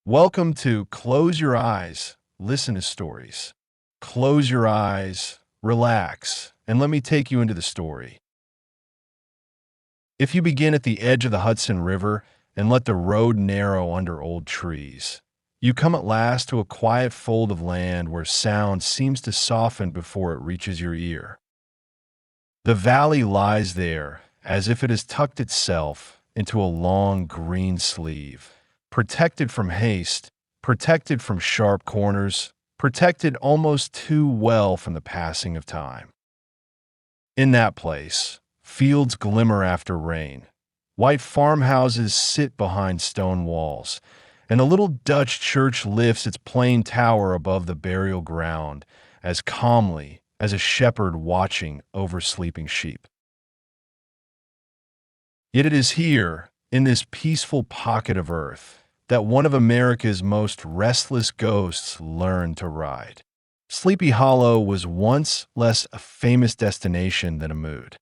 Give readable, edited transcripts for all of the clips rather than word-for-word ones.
Welcome to Close Your Eyes, Listen to Stories. Close your eyes, relax, and let me take you into the story. If you begin at the edge of the Hudson River and let the road narrow under old trees, you come at last to a quiet fold of land where sound seems to soften before it reaches your ear. The valley lies there as if it has tucked itself into a long green sleeve, protected from haste, protected from sharp corners, protected almost too well from the passing of time. In that place, fields glimmer after rain, white farmhouses sit behind stone walls, and a little Dutch church lifts its plain tower above the burial ground as calmly as a shepherd watching over sleeping sheep. Yet it is here, in this peaceful pocket of earth, that one of America's most restless ghosts learned to ride. Sleepy Hollow was once less a famous destination than a mood.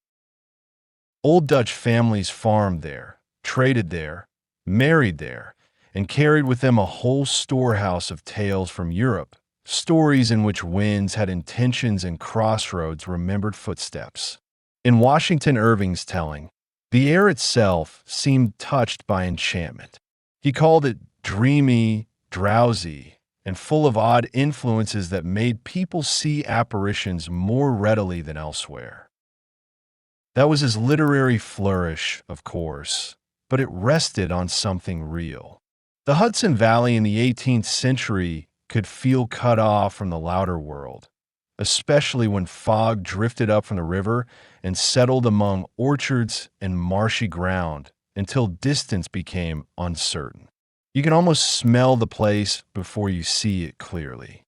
Old Dutch families farmed there, traded there, married there, and carried with them a whole storehouse of tales from Europe, stories in which winds had intentions and crossroads remembered footsteps. In Washington Irving's telling, the air itself seemed touched by enchantment. He called it dreamy, drowsy, and full of odd influences that made people see apparitions more readily than elsewhere. That was his literary flourish, of course, but it rested on something real. The Hudson Valley in the 18th century could feel cut off from the louder world, especially when fog drifted up from the river and settled among orchards and marshy ground until distance became uncertain. You can almost smell the place before you see it clearly.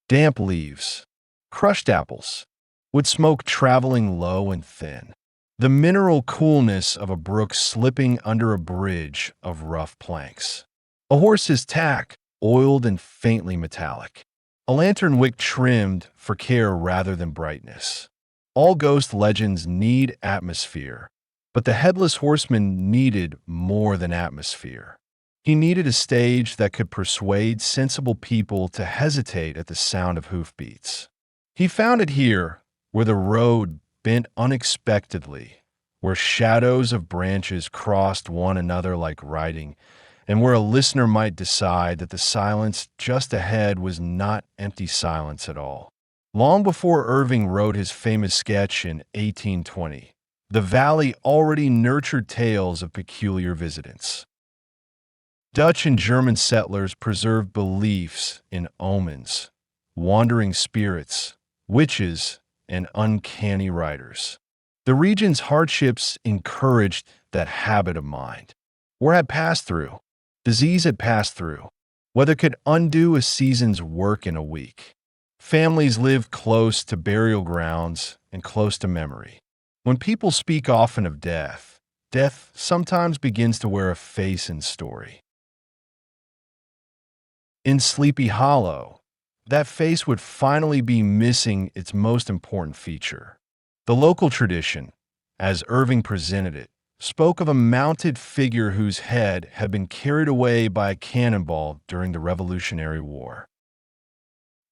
Damp leaves, crushed apples, wood smoke traveling low and thin, the mineral coolness of a brook slipping under a bridge of rough planks, a horse's tack, oiled and faintly metallic, a lantern wick trimmed for care rather than brightness. All ghost legends need atmosphere, but the Headless Horseman needed more than atmosphere. He needed a stage that could persuade sensible people to hesitate at the sound of hoofbeats. He found it here, where the road bent unexpectedly, where shadows of branches crossed one another like writing, and where a listener might decide that the silence just ahead was not empty silence at all. Long before Irving wrote his famous sketch in 1820, the valley already nurtured tales of peculiar visitants. Dutch and German settlers preserved beliefs in omens, wandering spirits, witches, and uncanny riders. The region's hardships encouraged that habit of mind. War had passed through. Disease had passed through. Weather could undo a season's work in a week. Families lived close to burial grounds and close to memory. When people speak often of death, death sometimes begins to wear a face in story. In Sleepy Hollow, that face would finally be missing its most important feature. The local tradition, as Irving presented it, spoke of a mounted figure whose head had been carried away by a cannonball during the Revolutionary War.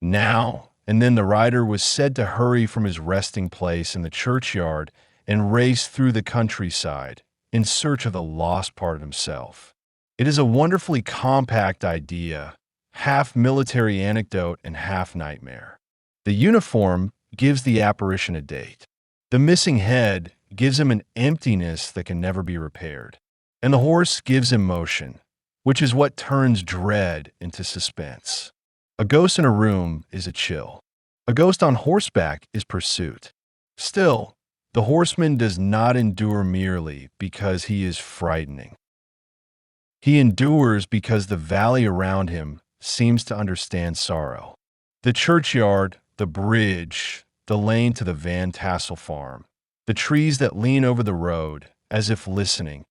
Now and then the rider was said to hurry from his resting place in the churchyard and race through the countryside in search of the lost part of himself. It is a wonderfully compact idea, half military anecdote and half nightmare. The uniform gives the apparition a date. The missing head gives him an emptiness that can never be repaired. And the horse gives him motion, which is what turns dread into suspense. A ghost in a room is a chill. A ghost on horseback is pursuit. Still, the horseman does not endure merely because he is frightening. He endures because the valley around him seems to understand sorrow. The churchyard, the bridge, the lane to the Van Tassel farm, the trees that lean over the road, as if listening,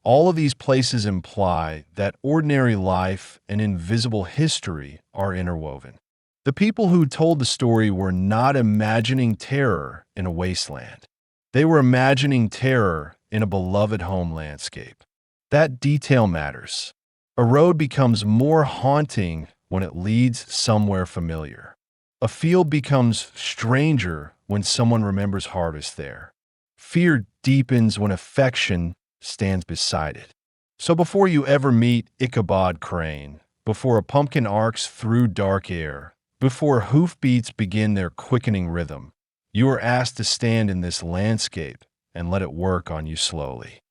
all of these places imply that ordinary life and invisible history are interwoven. The people who told the story were not imagining terror in a wasteland. They were imagining terror in a beloved home landscape. That detail matters. A road becomes more haunting when it leads somewhere familiar. A field becomes stranger when someone remembers harvest there. Fear deepens when affection stands beside it. So before you ever meet Ichabod Crane, before a pumpkin arcs through dark air, before hoofbeats begin their quickening rhythm, you are asked to stand in this landscape and let it work on you slowly.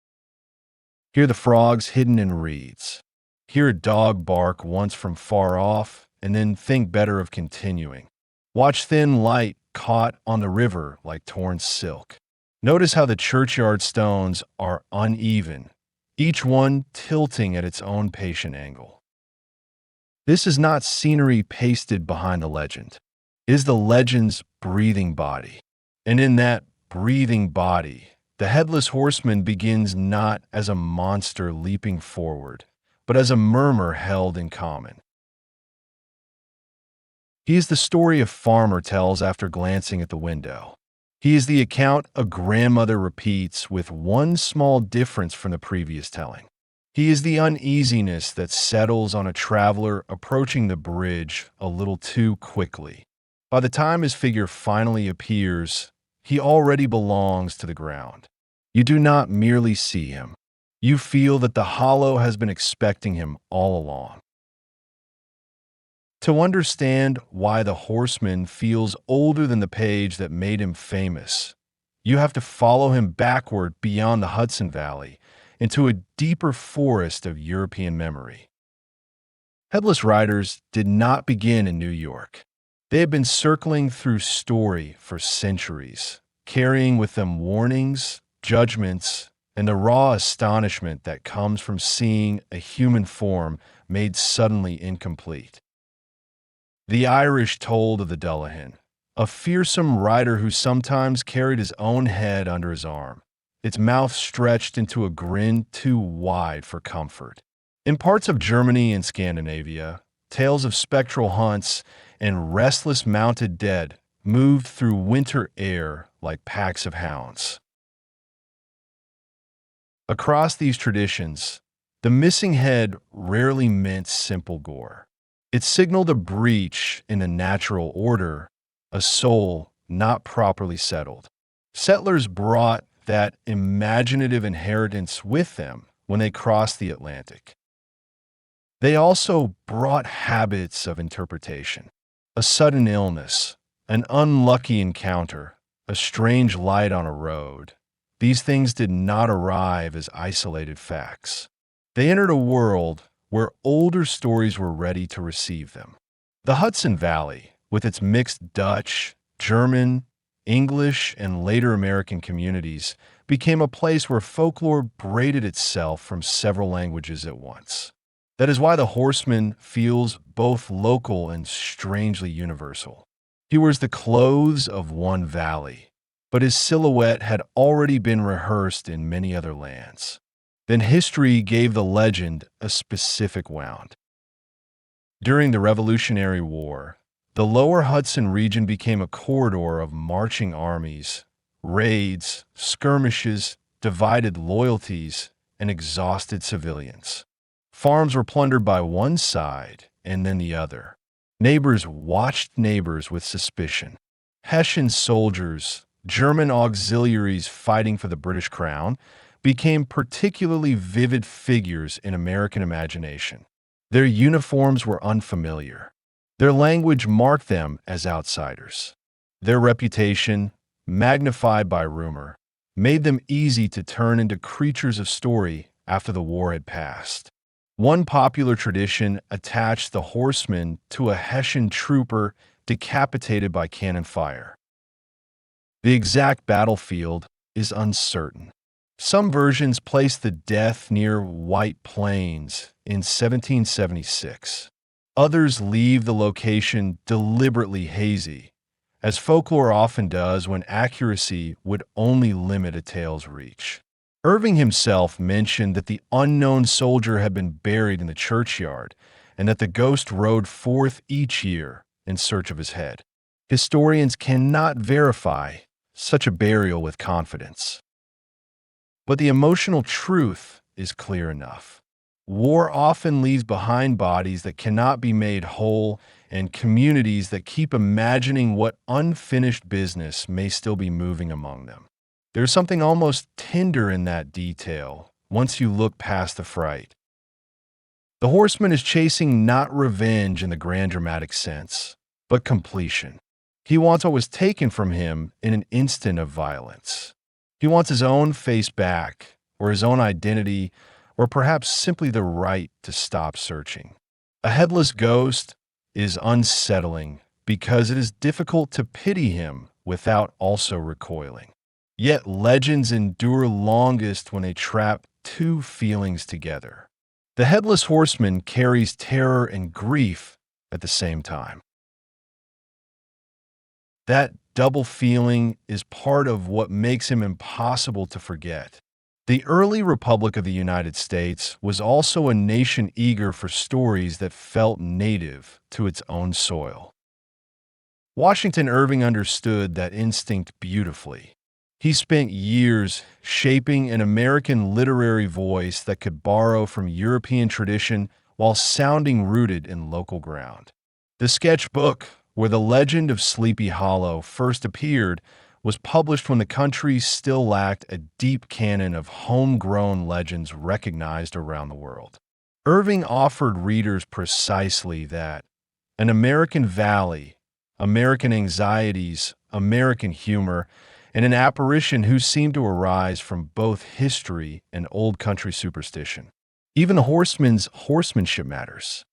Hear the frogs hidden in reeds. Hear a dog bark once from far off, and then think better of continuing. Watch thin light caught on the river like torn silk. Notice how the churchyard stones are uneven, each one tilting at its own patient angle. This is not scenery pasted behind the legend. It is the legend's breathing body. And in that breathing body, the Headless Horseman begins not as a monster leaping forward, but as a murmur held in common. He is the story a farmer tells after glancing at the window. He is the account a grandmother repeats with one small difference from the previous telling. He is the uneasiness that settles on a traveler approaching the bridge a little too quickly. By the time his figure finally appears, he already belongs to the ground. You do not merely see him. You feel that the hollow has been expecting him all along. To understand why the horseman feels older than the page that made him famous, you have to follow him backward beyond the Hudson Valley into a deeper forest of European memory. Headless riders did not begin in New York. They had been circling through story for centuries, carrying with them warnings, judgments, and the raw astonishment that comes from seeing a human form made suddenly incomplete. The Irish told of the Dullahan, a fearsome rider who sometimes carried his own head under his arm, its mouth stretched into a grin too wide for comfort. In parts of Germany and Scandinavia, tales of spectral hunts and restless mounted dead moved through winter air like packs of hounds. Across these traditions, the missing head rarely meant simple gore. It signaled a breach in the natural order, a soul not properly settled. Settlers brought that imaginative inheritance with them when they crossed the Atlantic. They also brought habits of interpretation. A sudden illness, an unlucky encounter, a strange light on a road. These things did not arrive as isolated facts. They entered a world where older stories were ready to receive them. The Hudson Valley, with its mixed Dutch, German, English, and later American communities, became a place where folklore braided itself from several languages at once. That is why the horseman feels both local and strangely universal. He wears the clothes of one valley, but his silhouette had already been rehearsed in many other lands. Then history gave the legend a specific wound. During the Revolutionary War, the lower Hudson region became a corridor of marching armies, raids, skirmishes, divided loyalties, and exhausted civilians. Farms were plundered by one side and then the other. Neighbors watched neighbors with suspicion. Hessian soldiers, German auxiliaries fighting for the British crown, became particularly vivid figures in American imagination. Their uniforms were unfamiliar. Their language marked them as outsiders. Their reputation, magnified by rumor, made them easy to turn into creatures of story after the war had passed. One popular tradition attached the horseman to a Hessian trooper decapitated by cannon fire. The exact battlefield is uncertain. Some versions place the death near White Plains in 1776. Others leave the location deliberately hazy, as folklore often does when accuracy would only limit a tale's reach. Irving himself mentioned that the unknown soldier had been buried in the churchyard and that the ghost rode forth each year in search of his head. Historians cannot verify such a burial with confidence. But the emotional truth is clear enough. War often leaves behind bodies that cannot be made whole and communities that keep imagining what unfinished business may still be moving among them. There's something almost tender in that detail once you look past the fright. The horseman is chasing not revenge in the grand dramatic sense, but completion. He wants what was taken from him in an instant of violence. He wants his own face back, or his own identity, or perhaps simply the right to stop searching. A headless ghost is unsettling because it is difficult to pity him without also recoiling. Yet legends endure longest when they trap two feelings together. The Headless Horseman carries terror and grief at the same time. That double feeling is part of what makes him impossible to forget. The early Republic of the United States was also a nation eager for stories that felt native to its own soil. Washington Irving understood that instinct beautifully. He spent years shaping an American literary voice that could borrow from European tradition while sounding rooted in local ground. The sketchbook, where the legend of Sleepy Hollow first appeared, was published when the country still lacked a deep canon of homegrown legends recognized around the world. Irving offered readers precisely that: an American valley, American anxieties, American humor, and an apparition who seemed to arise from both history and old country superstition. Even the horseman's horsemanship matters.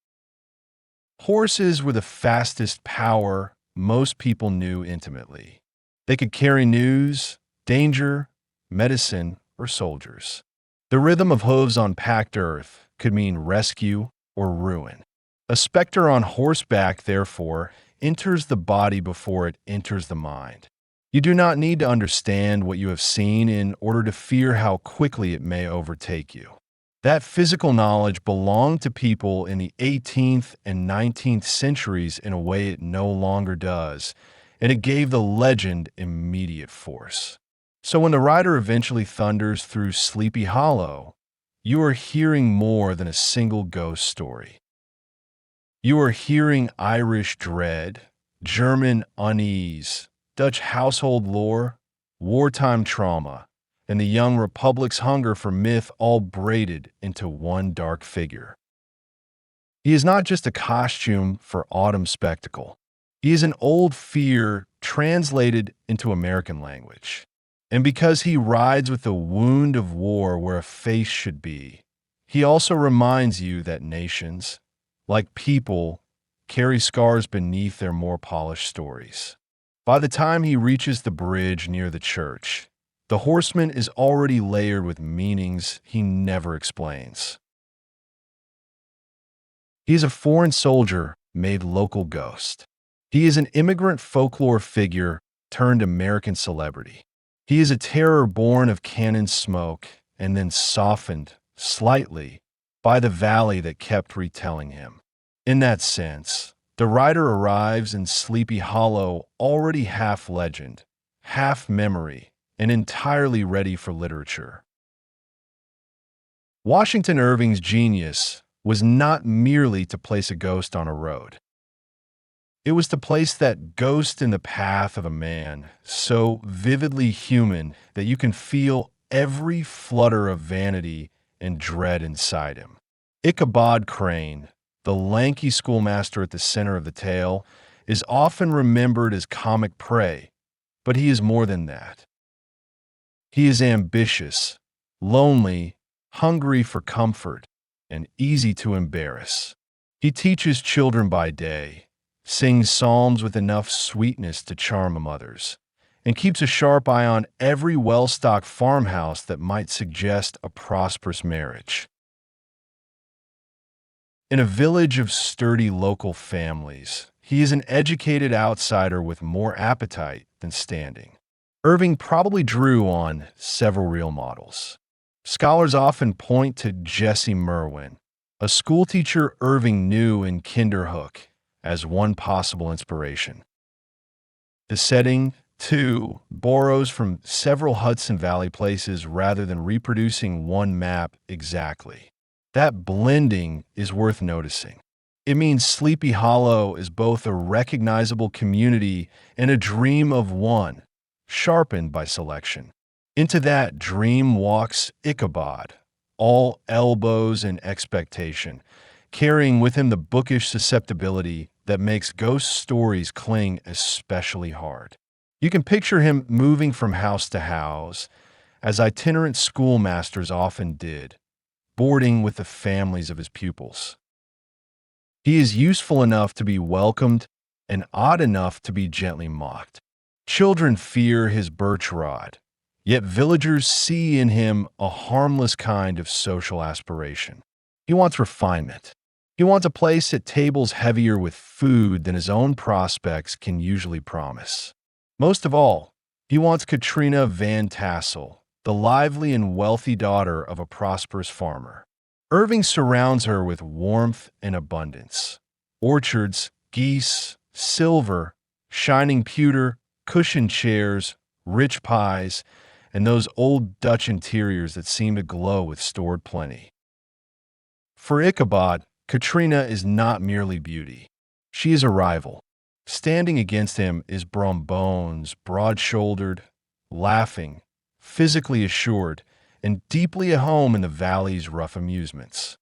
Horses were the fastest power most people knew intimately. They could carry news, danger, medicine, or soldiers. The rhythm of hooves on packed earth could mean rescue or ruin. A specter on horseback, therefore, enters the body before it enters the mind. You do not need to understand what you have seen in order to fear how quickly it may overtake you. That physical knowledge belonged to people in the 18th and 19th centuries in a way it no longer does, and it gave the legend immediate force. So when the rider eventually thunders through Sleepy Hollow, you are hearing more than a single ghost story. You are hearing Irish dread, German unease, Dutch household lore, wartime trauma, and the young republic's hunger for myth all braided into one dark figure. He is not just a costume for autumn spectacle. He is an old fear translated into American language. And because he rides with the wound of war where a face should be, he also reminds you that nations, like people, carry scars beneath their more polished stories. By the time he reaches the bridge near the church, the horseman is already layered with meanings he never explains. He is a foreign soldier made local ghost. He is an immigrant folklore figure turned American celebrity. He is a terror born of cannon smoke and then softened, slightly, by the valley that kept retelling him. In that sense, the rider arrives in Sleepy Hollow already half legend, half memory, and entirely ready for literature. Washington Irving's genius was not merely to place a ghost on a road. It was to place that ghost in the path of a man, so vividly human that you can feel every flutter of vanity and dread inside him. Ichabod Crane, the lanky schoolmaster at the center of the tale, is often remembered as comic prey, but he is more than that. He is ambitious, lonely, hungry for comfort, and easy to embarrass. He teaches children by day, sings psalms with enough sweetness to charm others, and keeps a sharp eye on every well-stocked farmhouse that might suggest a prosperous marriage. In a village of sturdy local families, he is an educated outsider with more appetite than standing. Irving probably drew on several real models. Scholars often point to Jessie Merwin, a schoolteacher Irving knew in Kinderhook, as one possible inspiration. The setting, too, borrows from several Hudson Valley places rather than reproducing one map exactly. That blending is worth noticing. It means Sleepy Hollow is both a recognizable community and a dream of one, sharpened by selection. Into that dream walks Ichabod, all elbows and expectation, carrying with him the bookish susceptibility that makes ghost stories cling especially hard. You can picture him moving from house to house, as itinerant schoolmasters often did, boarding with the families of his pupils. He is useful enough to be welcomed and odd enough to be gently mocked. Children fear his birch rod, yet villagers see in him a harmless kind of social aspiration. He wants refinement. He wants a place at tables heavier with food than his own prospects can usually promise. Most of all, he wants Katrina Van Tassel, the lively and wealthy daughter of a prosperous farmer. Irving surrounds her with warmth and abundance. Orchards, geese, silver, shining pewter, cushioned chairs, rich pies, and those old Dutch interiors that seem to glow with stored plenty. For Ichabod, Katrina is not merely beauty. She is a rival. Standing against him is Brom Bones, broad-shouldered, laughing, physically assured, and deeply at home in the valley's rough amusements.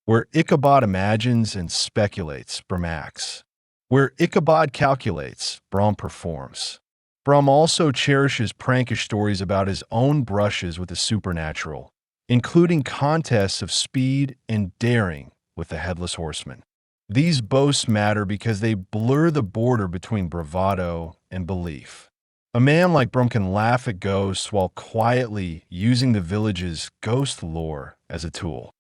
Where Ichabod imagines and speculates, Brom acts. Where Ichabod calculates, Brom performs. Brom also cherishes prankish stories about his own brushes with the supernatural, including contests of speed and daring with the Headless Horseman. These boasts matter because they blur the border between bravado and belief. A man like Brom can laugh at ghosts while quietly using the village's ghost lore as a tool.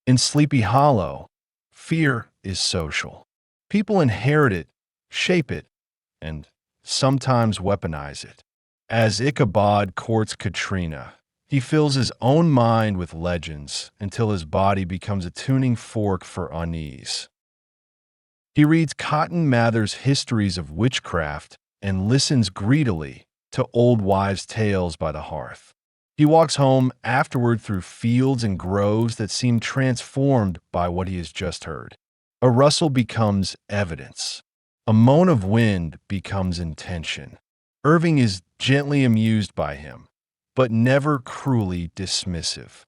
In Sleepy Hollow, fear is social. People inherit it, shape it, and sometimes weaponize it. As Ichabod courts Katrina, he fills his own mind with legends until his body becomes a tuning fork for unease. He reads Cotton Mather's histories of witchcraft and listens greedily to old wives' tales by the hearth. He walks home afterward through fields and groves that seem transformed by what he has just heard. A rustle becomes evidence. A moan of wind becomes intention. Irving is gently amused by him, but never cruelly dismissive.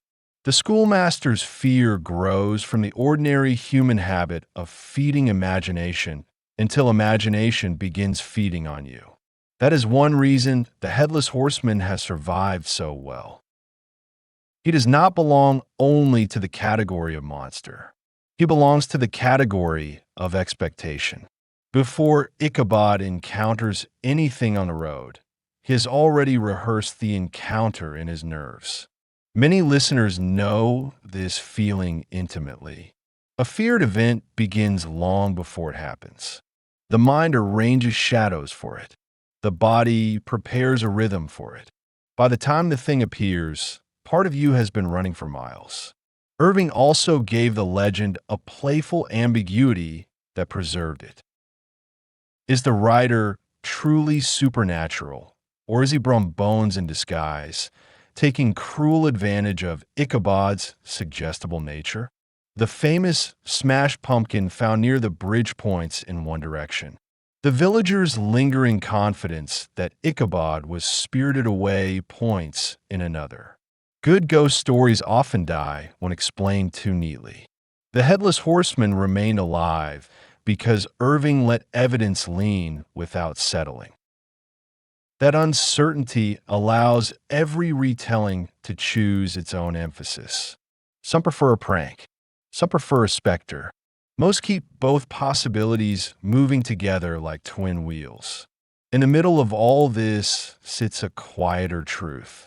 The schoolmaster's fear grows from the ordinary human habit of feeding imagination until imagination begins feeding on you. That is one reason the Headless Horseman has survived so well. He does not belong only to the category of monster. He belongs to the category of expectation. Before Ichabod encounters anything on the road, he has already rehearsed the encounter in his nerves. Many listeners know this feeling intimately. A feared event begins long before it happens. The mind arranges shadows for it. The body prepares a rhythm for it. By the time the thing appears, part of you has been running for miles. Irving also gave the legend a playful ambiguity that preserved it. Is the writer truly supernatural, or is he Brom Bones in disguise, taking cruel advantage of Ichabod's suggestible nature? The famous smashed pumpkin found near the bridge points in one direction. The villagers' lingering confidence that Ichabod was spirited away points in another. Good ghost stories often die when explained too neatly. The Headless Horseman remained alive because Irving let evidence lean without settling. That uncertainty allows every retelling to choose its own emphasis. Some prefer a prank. Some prefer a specter. Most keep both possibilities moving together like twin wheels. In the middle of all this sits a quieter truth.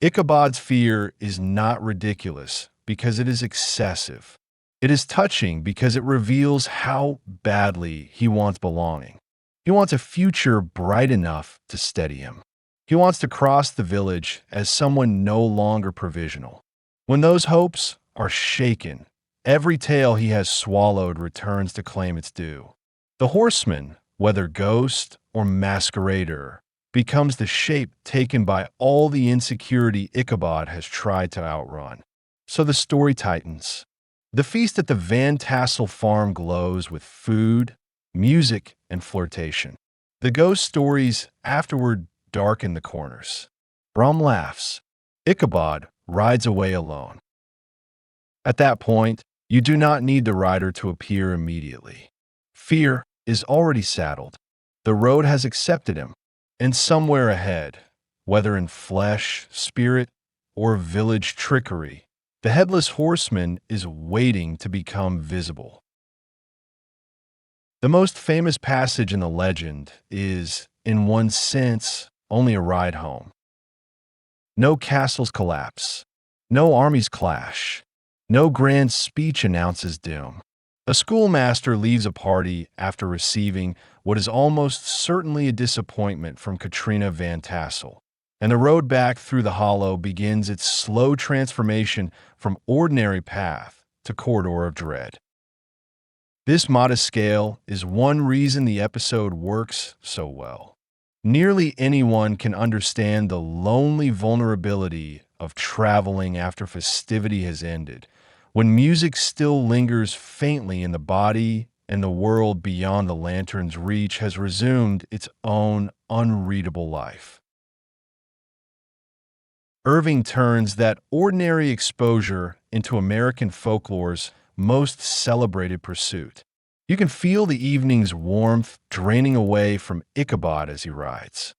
Ichabod's fear is not ridiculous because it is excessive. It is touching because it reveals how badly he wants belonging. He wants a future bright enough to steady him. He wants to cross the village as someone no longer provisional. When those hopes are shaken, every tale he has swallowed returns to claim its due. The horseman, whether ghost or masquerader, becomes the shape taken by all the insecurity Ichabod has tried to outrun. So the story tightens. The feast at the Van Tassel farm glows with food, music, and flirtation. The ghost stories afterward darken the corners. Brom laughs. Ichabod rides away alone. At that point, you do not need the rider to appear immediately. Fear is already saddled. The road has accepted him, and somewhere ahead, whether in flesh, spirit, or village trickery, the Headless Horseman is waiting to become visible. The most famous passage in the legend is, in one sense, only a ride home. No castles collapse. No armies clash. No grand speech announces doom. A schoolmaster leaves a party after receiving what is almost certainly a disappointment from Katrina Van Tassel, and the road back through the hollow begins its slow transformation from ordinary path to corridor of dread. This modest scale is one reason the episode works so well. Nearly anyone can understand the lonely vulnerability of traveling after festivity has ended, when music still lingers faintly in the body and the world beyond the lantern's reach has resumed its own unreadable life. Irving turns that ordinary exposure into American folklore's most celebrated pursuit. You can feel the evening's warmth draining away from Ichabod as he rides.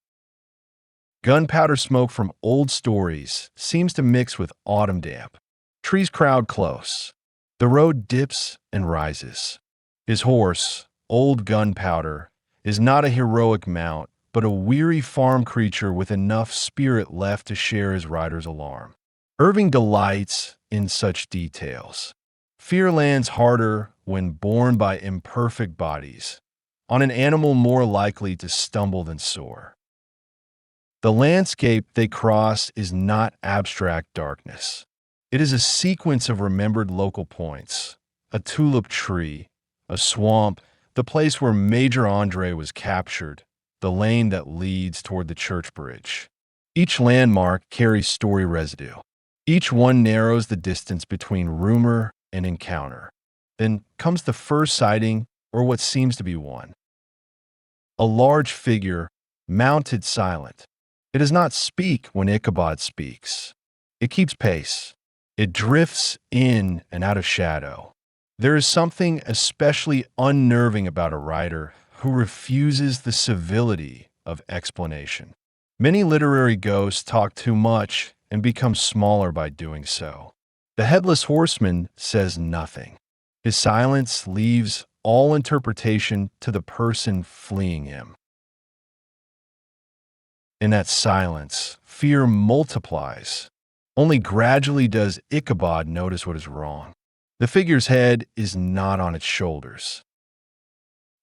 Gunpowder smoke from old stories seems to mix with autumn damp. Trees crowd close. The road dips and rises. His horse, Old Gunpowder, is not a heroic mount, but a weary farm creature with enough spirit left to share his rider's alarm. Irving delights in such details. Fear lands harder when borne by imperfect bodies, on an animal more likely to stumble than soar. The landscape they cross is not abstract darkness. It is a sequence of remembered local points: a tulip tree, a swamp, the place where Major Andre was captured, the lane that leads toward the church bridge. Each landmark carries story residue. Each one narrows the distance between rumor and encounter. Then comes the first sighting, or what seems to be one. A large figure, mounted silent. It does not speak when Ichabod speaks. It keeps pace. It drifts in and out of shadow. There is something especially unnerving about a rider who refuses the civility of explanation. Many literary ghosts talk too much and become smaller by doing so. The Headless Horseman says nothing. His silence leaves all interpretation to the person fleeing him. In that silence, fear multiplies. Only gradually does Ichabod notice what is wrong. The figure's head is not on its shoulders.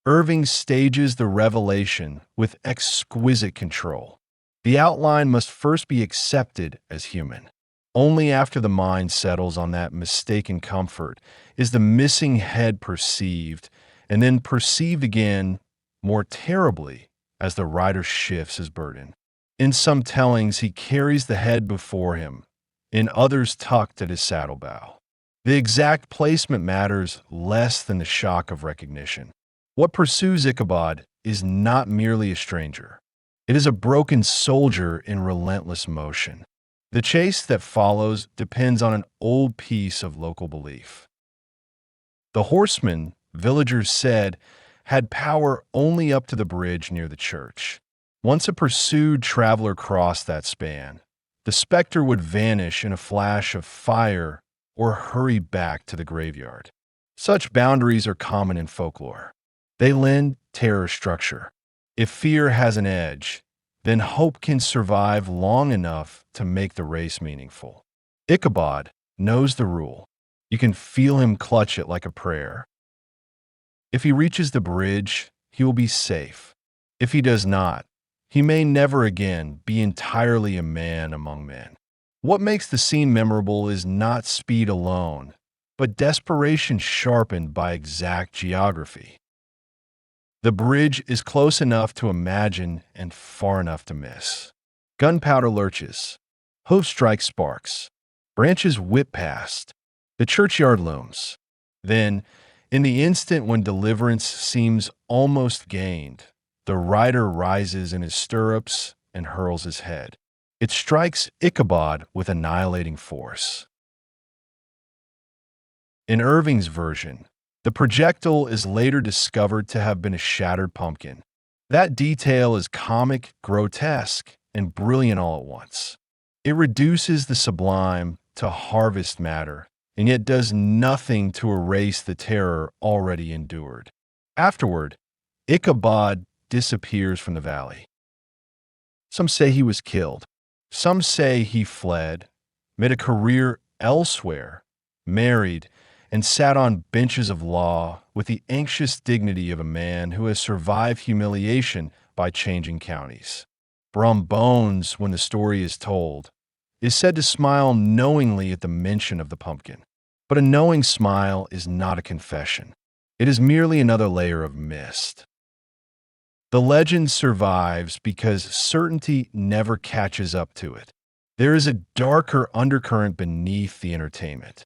Irving stages the revelation with exquisite control. The outline must first be accepted as human. Only after the mind settles on that mistaken comfort is the missing head perceived, and then perceived again more terribly as the rider shifts his burden. In some tellings, he carries the head before him, in others tucked at his saddlebow. The exact placement matters less than the shock of recognition. What pursues Ichabod is not merely a stranger. It is a broken soldier in relentless motion. The chase that follows depends on an old piece of local belief. The horseman, villagers said, had power only up to the bridge near the church. Once a pursued traveler crossed that span, the specter would vanish in a flash of fire or hurry back to the graveyard. Such boundaries are common in folklore. They lend terror structure. If fear has an edge, then hope can survive long enough to make the race meaningful. Ichabod knows the rule. You can feel him clutch it like a prayer. If he reaches the bridge, he will be safe. If he does not, he may never again be entirely a man among men. What makes the scene memorable is not speed alone, but desperation sharpened by exact geography. The bridge is close enough to imagine and far enough to miss. Gunpowder lurches. Hoof strike sparks. Branches whip past. The churchyard looms. Then, in the instant when deliverance seems almost gained, the rider rises in his stirrups and hurls his head. It strikes Ichabod with annihilating force. In Irving's version, the projectile is later discovered to have been a shattered pumpkin. That detail is comic, grotesque, and brilliant all at once. It reduces the sublime to harvest matter, and yet does nothing to erase the terror already endured. Afterward, Ichabod disappears from the valley. Some say he was killed. Some say he fled, made a career elsewhere, married, and sat on benches of law with the anxious dignity of a man who has survived humiliation by changing counties. Brum Bones, when the story is told, is said to smile knowingly at the mention of the pumpkin. But a knowing smile is not a confession. It is merely another layer of mist. The legend survives because certainty never catches up to it. There is a darker undercurrent beneath the entertainment.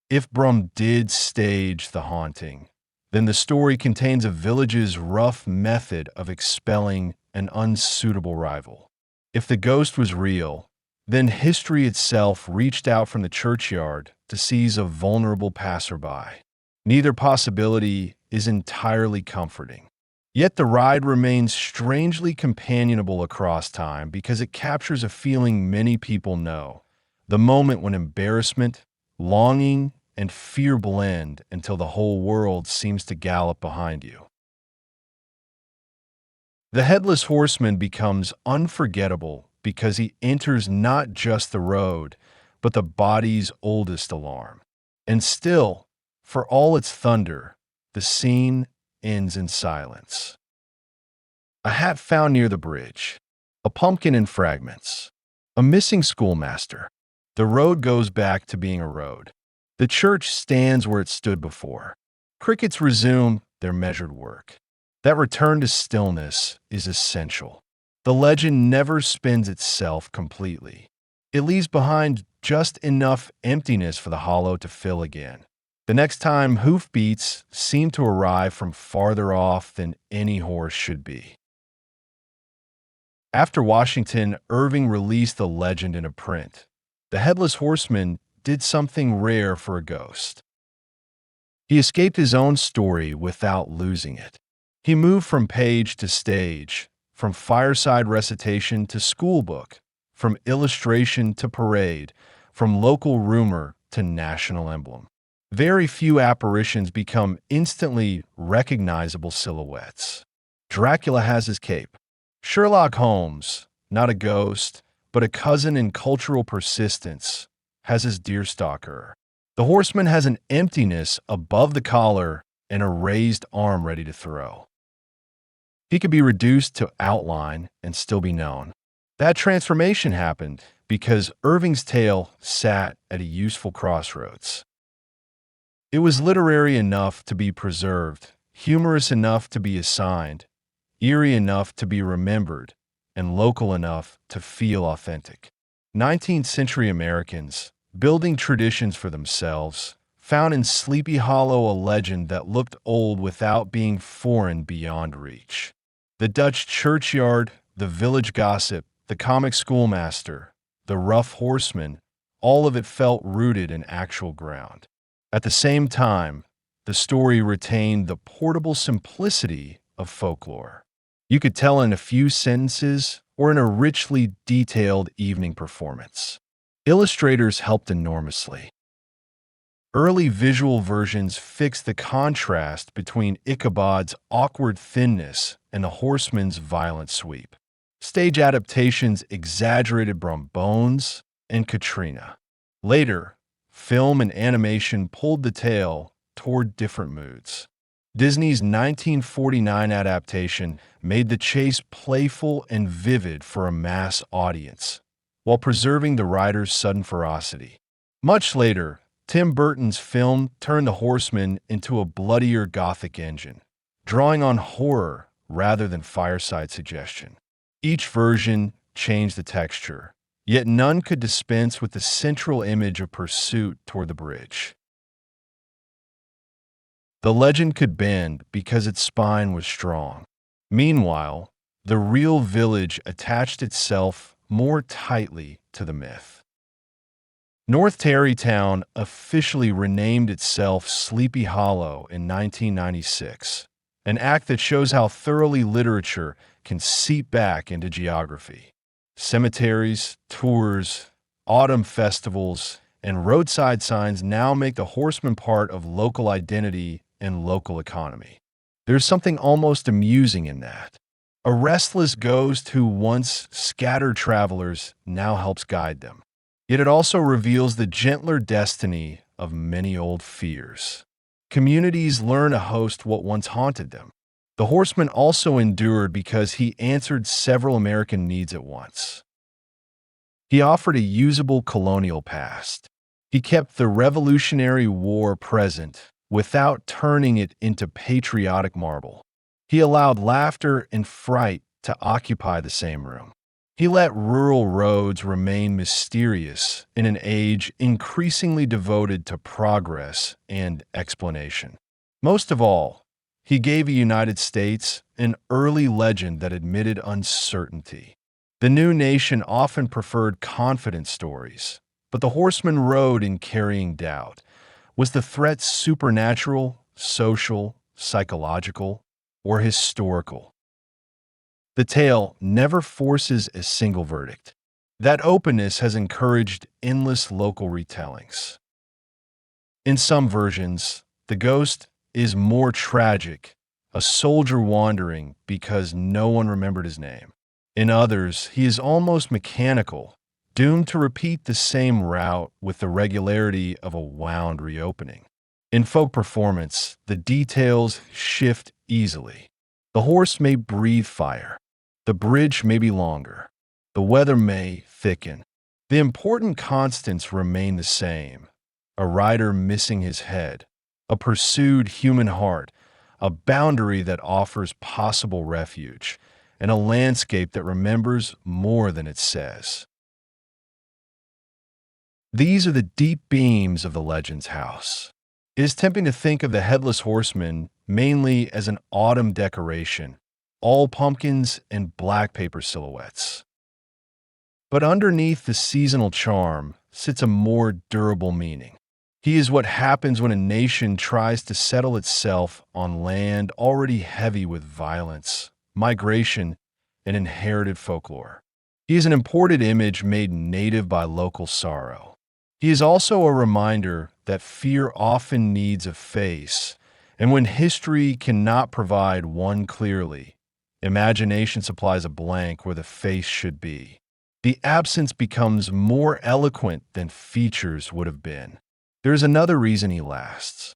If Brum did stage the haunting, then the story contains a village's rough method of expelling an unsuitable rival. If the ghost was real, then history itself reached out from the churchyard to seize a vulnerable passerby. Neither possibility is entirely comforting. Yet the ride remains strangely companionable across time because it captures a feeling many people know, the moment when embarrassment, longing, and fear blend until the whole world seems to gallop behind you. The Headless Horseman becomes unforgettable because he enters not just the road, but the body's oldest alarm. And still, for all its thunder, the scene ends in silence. A hat found near the bridge, a pumpkin in fragments, a missing schoolmaster. The road goes back to being a road. The church stands where it stood before. Crickets resume their measured work. That return to stillness is essential. The legend never spins itself completely. It leaves behind just enough emptiness for the hollow to fill again. The next time hoofbeats seem to arrive from farther off than any horse should be. After Washington, Irving released the legend in a print. The Headless Horseman did something rare for a ghost. He escaped his own story without losing it. He moved from page to stage, from fireside recitation to schoolbook, from illustration to parade, from local rumor to national emblem. Very few apparitions become instantly recognizable silhouettes. Dracula has his cape. Sherlock Holmes, not a ghost, but a cousin in cultural persistence, has his deerstalker. The horseman has an emptiness above the collar and a raised arm ready to throw. He could be reduced to outline and still be known. That transformation happened because Irving's tale sat at a useful crossroads. It was literary enough to be preserved, humorous enough to be assigned, eerie enough to be remembered, and local enough to feel authentic. 19th century Americans, building traditions for themselves, found in Sleepy Hollow a legend that looked old without being foreign beyond reach. The Dutch churchyard, the village gossip, the comic schoolmaster, the rough horseman, all of it felt rooted in actual ground. At the same time, the story retained the portable simplicity of folklore. You could tell in a few sentences or in a richly detailed evening performance. Illustrators helped enormously. Early visual versions fixed the contrast between Ichabod's awkward thinness and the horseman's violent sweep. Stage adaptations exaggerated Brum Bones and Katrina. Later, film and animation pulled the tale toward different moods. Disney's 1949 adaptation made the chase playful and vivid for a mass audience, while preserving the rider's sudden ferocity. Much later, Tim Burton's film turned the horseman into a bloodier Gothic engine, drawing on horror rather than fireside suggestion. Each version changed the texture, yet none could dispense with the central image of pursuit toward the bridge. The legend could bend because its spine was strong. Meanwhile, the real village attached itself more tightly to the myth. North Tarrytown officially renamed itself Sleepy Hollow in 1996, an act that shows how thoroughly literature can seep back into geography. Cemeteries, tours, autumn festivals, and roadside signs now make the horseman part of local identity and local economy. There's something almost amusing in that. A restless ghost who once scattered travelers now helps guide them. Yet it also reveals the gentler destiny of many old fears. Communities learn to host what once haunted them. The horseman also endured because he answered several American needs at once. He offered a usable colonial past. He kept the Revolutionary War present without turning it into patriotic marble. He allowed laughter and fright to occupy the same room. He let rural roads remain mysterious in an age increasingly devoted to progress and explanation. Most of all, he gave the United States an early legend that admitted uncertainty. The new nation often preferred confident stories, but the horseman rode in carrying doubt. Was the threat supernatural, social, psychological, or historical? The tale never forces a single verdict. That openness has encouraged endless local retellings. In some versions, the ghost is more tragic, a soldier wandering because no one remembered his name. In others, he is almost mechanical, doomed to repeat the same route with the regularity of a wound reopening. In folk performance, the details shift easily. The horse may breathe fire. The bridge may be longer. The weather may thicken. The important constants remain the same. A rider missing his head, a pursued human heart, a boundary that offers possible refuge, and a landscape that remembers more than it says. These are the deep beams of the legend's house. It is tempting to think of the Headless Horseman mainly as an autumn decoration, all pumpkins and black paper silhouettes. But underneath the seasonal charm sits a more durable meaning. He is what happens when a nation tries to settle itself on land already heavy with violence, migration, and inherited folklore. He is an imported image made native by local sorrow. He is also a reminder that fear often needs a face, and when history cannot provide one clearly, imagination supplies a blank where the face should be. The absence becomes more eloquent than features would have been. There is another reason he lasts.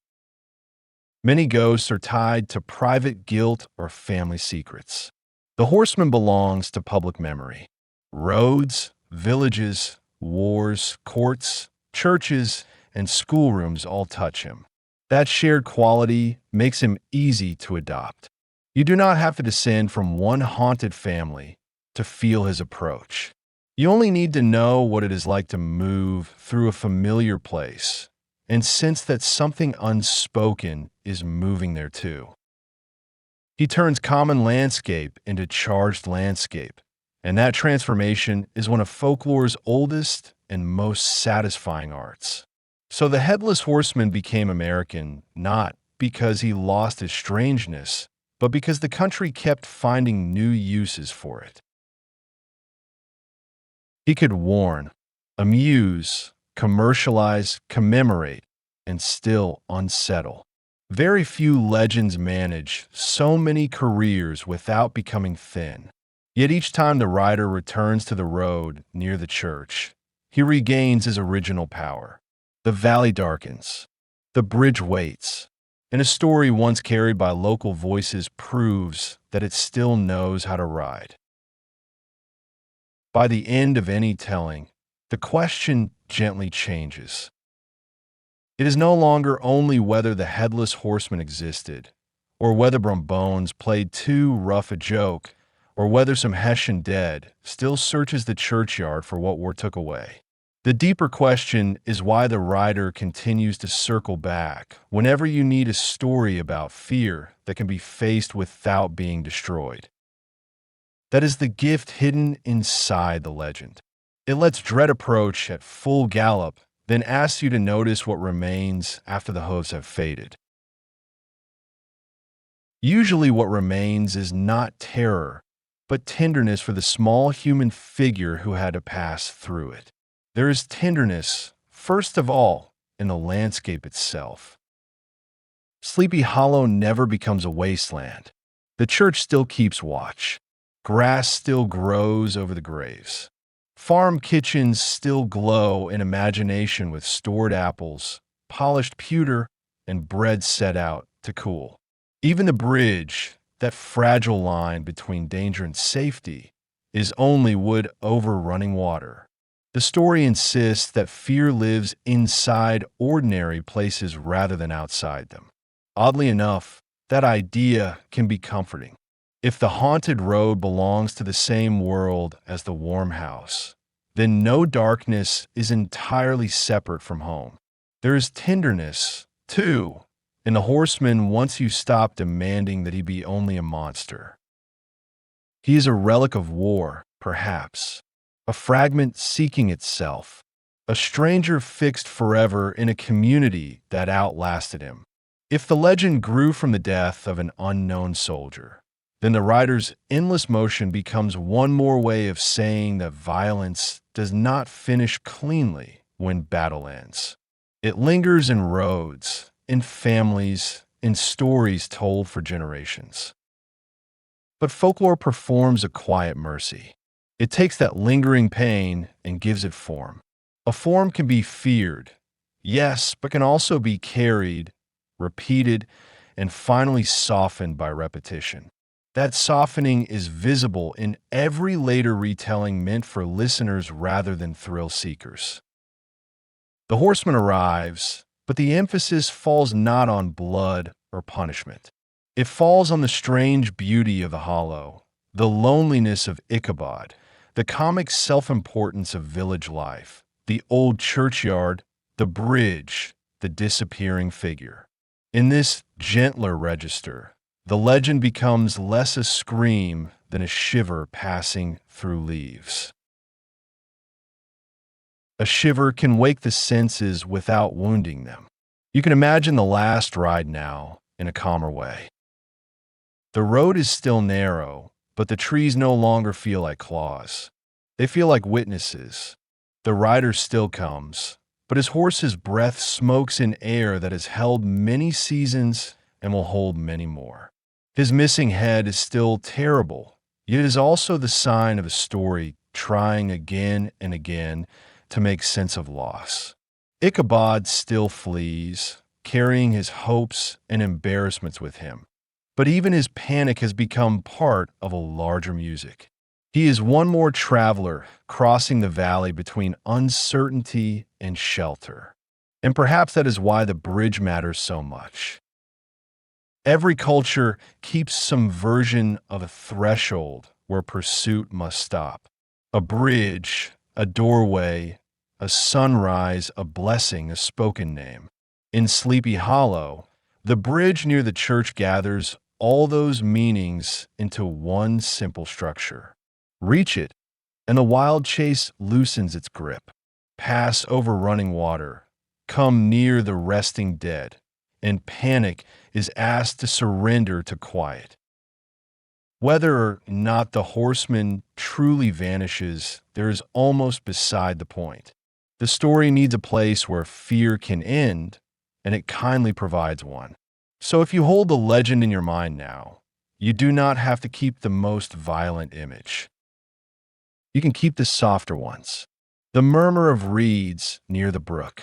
Many ghosts are tied to private guilt or family secrets. The horseman belongs to public memory. Roads, villages, wars, courts, churches, and schoolrooms all touch him. That shared quality makes him easy to adopt. You do not have to descend from one haunted family to feel his approach. You only need to know what it is like to move through a familiar place and sense that something unspoken is moving there too. He turns common landscape into charged landscape, and that transformation is one of folklore's oldest and most satisfying arts. So the Headless Horseman became American not because he lost his strangeness, but because the country kept finding new uses for it. He could warn, amuse, commercialize, commemorate, and still unsettle. Very few legends manage so many careers without becoming thin. Yet each time the rider returns to the road near the church, he regains his original power. The valley darkens. The bridge waits. And a story once carried by local voices proves that it still knows how to ride. By the end of any telling, the question gently changes. It is no longer only whether the Headless Horseman existed, or whether Bones played too rough a joke, or whether some Hessian dead still searches the churchyard for what war took away. The deeper question is why the writer continues to circle back whenever you need a story about fear that can be faced without being destroyed. That is the gift hidden inside the legend. It lets dread approach at full gallop, then asks you to notice what remains after the hooves have faded. Usually what remains is not terror, but tenderness for the small human figure who had to pass through it. There is tenderness, first of all, in the landscape itself. Sleepy Hollow never becomes a wasteland. The church still keeps watch. Grass still grows over the graves. Farm kitchens still glow in imagination with stored apples, polished pewter, and bread set out to cool. Even the bridge, that fragile line between danger and safety, is only wood over running water. The story insists that fear lives inside ordinary places rather than outside them. Oddly enough, that idea can be comforting. If the haunted road belongs to the same world as the warm house, then no darkness is entirely separate from home. There is tenderness, too, in the horseman once you stop demanding that he be only a monster. He is a relic of war, perhaps, a fragment seeking itself, a stranger fixed forever in a community that outlasted him. If the legend grew from the death of an unknown soldier, then the writer's endless motion becomes one more way of saying that violence does not finish cleanly when battle ends. It lingers in roads, in families, in stories told for generations. But folklore performs a quiet mercy. It takes that lingering pain and gives it form. A form can be feared, yes, but can also be carried, repeated, and finally softened by repetition. That softening is visible in every later retelling meant for listeners rather than thrill seekers. The horseman arrives, but the emphasis falls not on blood or punishment. It falls on the strange beauty of the hollow, the loneliness of Ichabod, the comic self-importance of village life, the old churchyard, the bridge, the disappearing figure. In this gentler register, the legend becomes less a scream than a shiver passing through leaves. A shiver can wake the senses without wounding them. You can imagine the last ride now in a calmer way. The road is still narrow, but the trees no longer feel like claws. They feel like witnesses. The rider still comes, but his horse's breath smokes in air that has held many seasons and will hold many more. His missing head is still terrible, yet it is also the sign of a story trying again and again to make sense of loss. Ichabod still flees, carrying his hopes and embarrassments with him. But even his panic has become part of a larger music. He is one more traveler crossing the valley between uncertainty and shelter. And perhaps that is why the bridge matters so much. Every culture keeps some version of a threshold where pursuit must stop. A bridge, a doorway, a sunrise, a blessing, a spoken name. In Sleepy Hollow, the bridge near the church gathers all those meanings into one simple structure. Reach it, and the wild chase loosens its grip. Pass over running water, come near the resting dead, and panic is asked to surrender to quiet. Whether or not the horseman truly vanishes, there is almost beside the point. The story needs a place where fear can end, and it kindly provides one. So if you hold the legend in your mind now, you do not have to keep the most violent image. You can keep the softer ones. The murmur of reeds near the brook.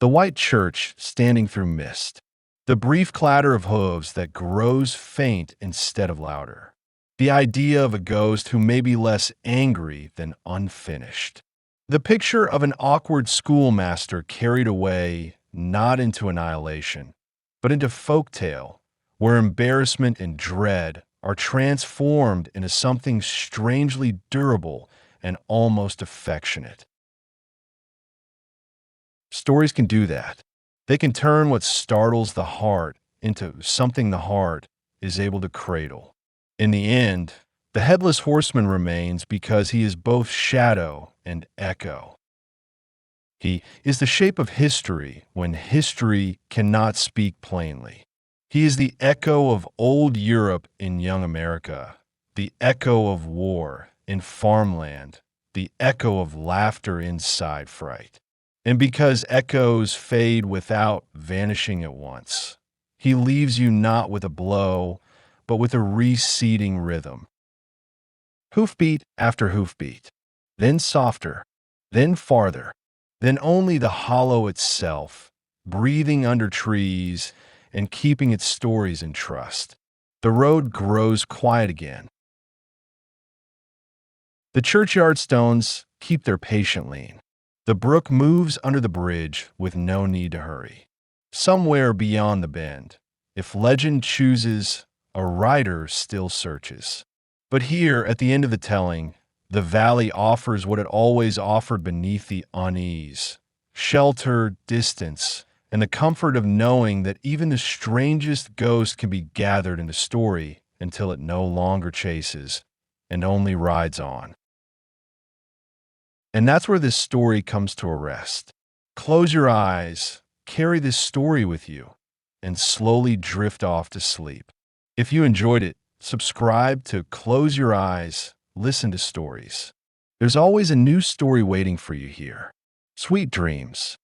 The white church standing through mist. The brief clatter of hooves that grows faint instead of louder. The idea of a ghost who may be less angry than unfinished. The picture of an awkward schoolmaster carried away not into annihilation, but into folktale, where embarrassment and dread are transformed into something strangely durable and almost affectionate. Stories can do that. They can turn what startles the heart into something the heart is able to cradle. In the end, the Headless Horseman remains because he is both shadow and echo. He is the shape of history when history cannot speak plainly. He is the echo of old Europe in young America, the echo of war in farmland, the echo of laughter inside fright. And because echoes fade without vanishing at once, he leaves you not with a blow, but with a receding rhythm. Hoofbeat after hoofbeat, then softer, then farther, then only the hollow itself, breathing under trees and keeping its stories in trust. The road grows quiet again. The churchyard stones keep their patient lean. The brook moves under the bridge with no need to hurry. Somewhere beyond the bend, if legend chooses, a rider still searches. But here, at the end of the telling, the valley offers what it always offered beneath the unease: shelter, distance, and the comfort of knowing that even the strangest ghost can be gathered into story until it no longer chases and only rides on. And that's where this story comes to a rest. Close your eyes, carry this story with you, and slowly drift off to sleep. If you enjoyed it, subscribe to Close Your Eyes, Listen to Stories. There's always a new story waiting for you here. Sweet dreams.